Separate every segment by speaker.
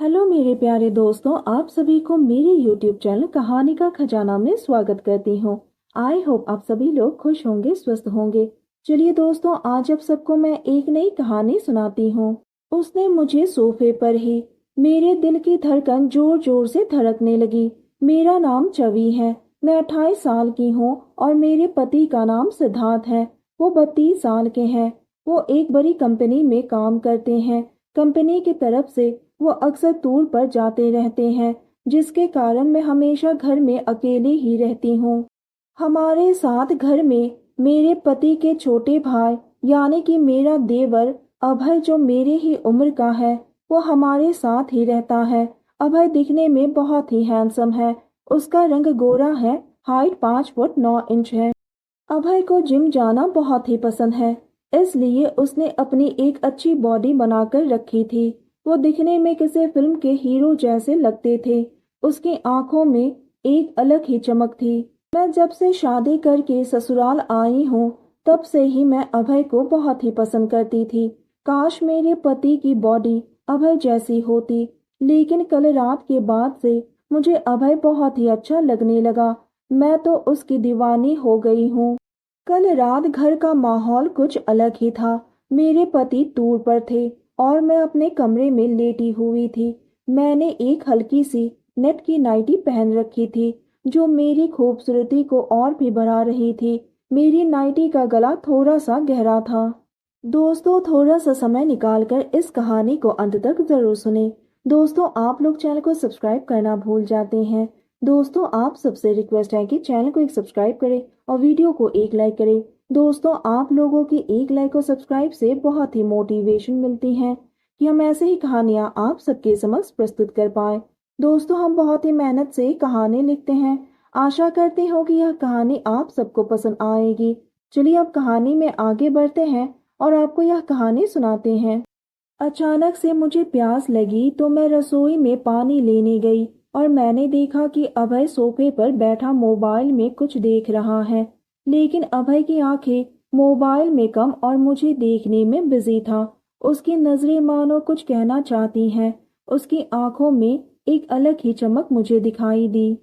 Speaker 1: Hello मेरे प्यारे दोस्तों, आप सभी को मेरे YouTube चैनल कहानी का खजाना में स्वागत करती हूँ। आई होप आप सभी लोग खुश होंगे, स्वस्थ होंगे। चलिए दोस्तों, आज आप सबको मैं एक नई कहानी सुनाती हूँ। उसने मुझे सोफे पर ही मेरे दिल की धड़कन जोर जोर से धड़कने लगी। मेरा नाम चवी है, मैं 28 साल की हूँ और मेरे पति का नाम सिद्धार्थ है। वो 32 साल के हैं। वो एक बड़ी कंपनी में काम करते हैं। कंपनी की तरफ से वो अक्सर टूर पर जाते रहते हैं, जिसके कारण मैं हमेशा घर में अकेली ही रहती हूँ। हमारे साथ घर में मेरे पति के छोटे भाई यानी कि मेरा देवर अभय, जो मेरे ही उम्र का है, वो हमारे साथ ही रहता है। अभय दिखने में बहुत ही हैंडसम है। उसका रंग गोरा है, हाइट 5 फुट 9 इंच है। अभय को जिम जाना बहुत ही पसंद है, इसलिए उसने अपनी एक अच्छी बॉडी बनाकर रखी थी। वो दिखने में किसी फिल्म के हीरो जैसे लगते थे। उसकी आंखों में एक अलग ही चमक थी। मैं जब से शादी करके ससुराल आई हूँ, तब से ही मैं अभय को बहुत ही पसंद करती थी। काश मेरे पति की बॉडी अभय जैसी होती, लेकिन कल रात के बाद से मुझे अभय बहुत ही अच्छा लगने लगा। मैं तो उसकी दीवानी हो गई हूँ। कल रात घर का माहौल कुछ अलग ही था। मेरे पति टूर पर थे और मैं अपने कमरे में लेटी हुई थी। मैंने एक हल्की सी नेट की नाइटी पहन रखी थी, जो मेरी खूबसूरती को और भी बढ़ा रही थी। मेरी नाइटी का गला थोड़ा सा गहरा था। दोस्तों, थोड़ा सा समय निकालकर इस कहानी को अंत तक जरूर सुने। दोस्तों, आप लोग चैनल को सब्सक्राइब करना भूल जाते हैं। दोस्तों, आप सबसे रिक्वेस्ट है कि चैनल को एक सब्सक्राइब करें और वीडियो को एक लाइक करें। दोस्तों, आप लोगों की एक लाइक और सब्सक्राइब से बहुत ही मोटिवेशन मिलती है कि हम ऐसे ही कहानियां आप सबके समक्ष प्रस्तुत कर पाए। दोस्तों, हम बहुत ही मेहनत से कहानी लिखते हैं। आशा करती हूँ कि यह कहानी आप सबको पसंद आएगी। चलिए अब कहानी में आगे बढ़ते हैं और आपको यह कहानी सुनाते हैं। अचानक से मुझे प्यास लगी तो मैं रसोई में पानी लेने गई और मैंने देखा कि अभय सोफे पर बैठा मोबाइल में कुछ देख रहा है। लेकिन अभय की आंखें मोबाइल में कम और मुझे देखने में बिजी था। उसकी नजरें मानो कुछ कहना चाहती हैं। उसकी आंखों में एक अलग ही चमक मुझे दिखाई दी।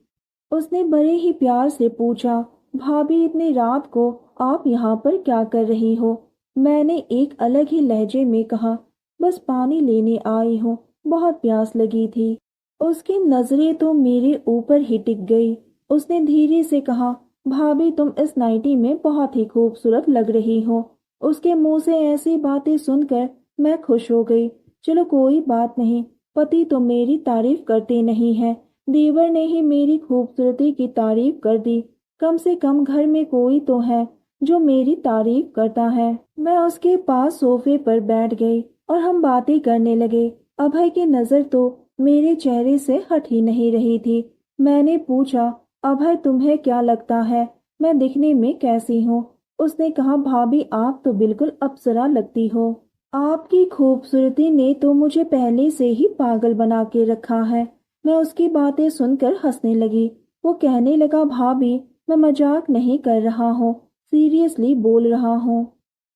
Speaker 1: उसने बड़े ही प्यार से पूछा, भाभी इतनी रात को आप यहाँ पर क्या कर रही हो? मैंने एक अलग ही लहजे में कहा, बस पानी लेने आई हूँ, बहुत प्यास लगी थी। उसकी नजरें तो मेरे ऊपर ही टिक गई। उसने धीरे से कहा, भाभी तुम इस नाइटी में बहुत ही खूबसूरत लग रही हो। उसके मुंह से ऐसी बातें सुनकर मैं खुश हो गई। चलो कोई बात नहीं, पति तो मेरी तारीफ करते नहीं है, देवर ने ही मेरी खूबसूरती की तारीफ कर दी। कम से कम घर में कोई तो है जो मेरी तारीफ करता है। मैं उसके पास सोफे पर बैठ गई और हम बातें करने लगे। अभय की नजर तो मेरे चेहरे से हट ही नहीं रही थी। मैंने पूछा, अभय तुम्हें क्या लगता है, मैं दिखने में कैसी हूँ? उसने कहा, भाभी आप तो बिल्कुल अप्सरा लगती हो। आपकी खूबसूरती ने तो मुझे पहले से ही पागल बना के रखा है। मैं उसकी बातें सुनकर हंसने लगी। वो कहने लगा, भाभी मैं मजाक नहीं कर रहा हूँ, सीरियसली बोल रहा हूँ।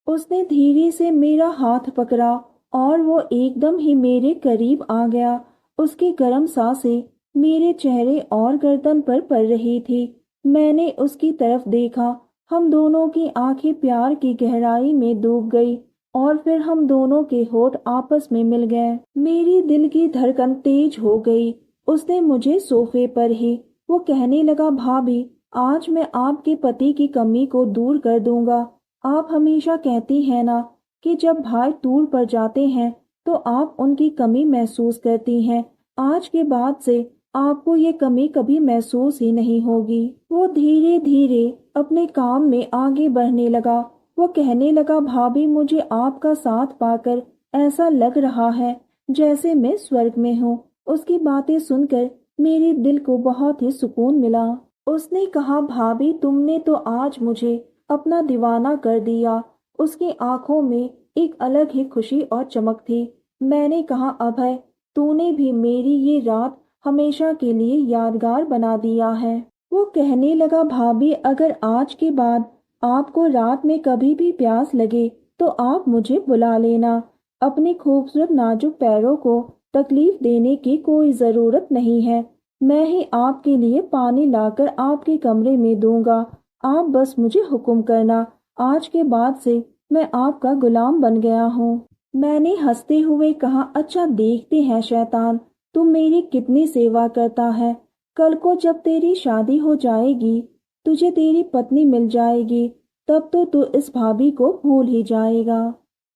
Speaker 1: उसने धीरे से मेरा हाथ पकड़ा और वो एकदम ही मेरे करीब आ गया। उसकी गर्म सांसें मेरे चेहरे और गर्दन पर पड़ रही थी। मैंने उसकी तरफ देखा। हम दोनों की आंखें प्यार की गहराई में डूब गई और फिर हम दोनों के होठ आपस में मिल गए। मेरी दिल की धड़कन तेज हो गई। उसने मुझे सोफे पर ही वो कहने लगा, भाभी आज मैं आपके पति की कमी को दूर कर दूंगा। आप हमेशा कहती हैं ना कि जब भाई टूर पर जाते हैं तो आप उनकी कमी महसूस करती हैं। आज के बाद से आपको ये कमी कभी महसूस ही नहीं होगी। वो धीरे धीरे अपने काम में आगे बढ़ने लगा। वो कहने लगा, भाभी मुझे आपका साथ पाकर ऐसा लग रहा है जैसे मैं स्वर्ग में हूँ। उसकी बातें सुनकर मेरे दिल को बहुत ही सुकून मिला। उसने कहा, भाभी तुमने तो आज मुझे अपना दीवाना कर दिया। उसकी आंखों में एक अलग ही खुशी और चमक थी। मैंने कहा, अभय तूने भी मेरी ये रात हमेशा के लिए यादगार बना दिया है। वो कहने लगा, भाभी अगर आज के बाद आपको रात में कभी भी प्यास लगे तो आप मुझे बुला लेना। अपने खूबसूरत नाजुक पैरों को तकलीफ देने की कोई ज़रूरत नहीं है। मैं ही आपके लिए पानी लाकर आपके कमरे में दूंगा। आप बस मुझे हुक्म करना। आज के बाद से मैं आपका गुलाम बन गया हूँ। मैंने हंसते हुए कहा, अच्छा देखते हैं शैतान, तुम मेरी कितनी सेवा करता है। कल को जब तेरी शादी हो जाएगी, तुझे तेरी पत्नी मिल जाएगी, तब तो तू इस भाभी को भूल ही जाएगा।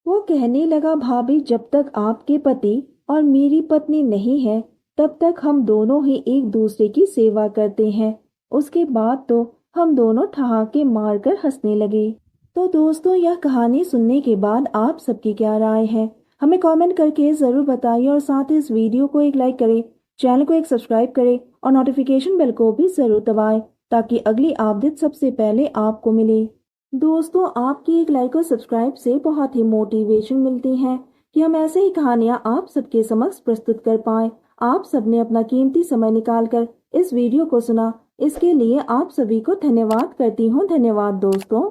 Speaker 1: वो कहने लगा, भाभी जब तक आपके पति और मेरी पत्नी नहीं है तब तक हम दोनों ही एक दूसरे की सेवा करते हैं। उसके बाद तो हम दोनों ठहाके मारकर हंसने लगे। तो दोस्तों, यह कहानी सुनने के बाद आप सबकी क्या राय है, हमें कमेंट करके ज़रूर बताइए और साथ ही इस वीडियो को एक लाइक करें, चैनल को एक सब्सक्राइब करें और नोटिफिकेशन बेल को भी ज़रूर दबाएं ताकि अगली अपडेट सबसे पहले आपको मिले। दोस्तों, आपकी एक लाइक और सब्सक्राइब से बहुत ही मोटिवेशन मिलती है कि हम ऐसे ही कहानियाँ आप सबके समक्ष प्रस्तुत कर पाएं। आप सबने अपना कीमती समय निकालकर इस वीडियो को सुना, इसके लिए आप सभी को धन्यवाद करती हूँ। धन्यवाद दोस्तों।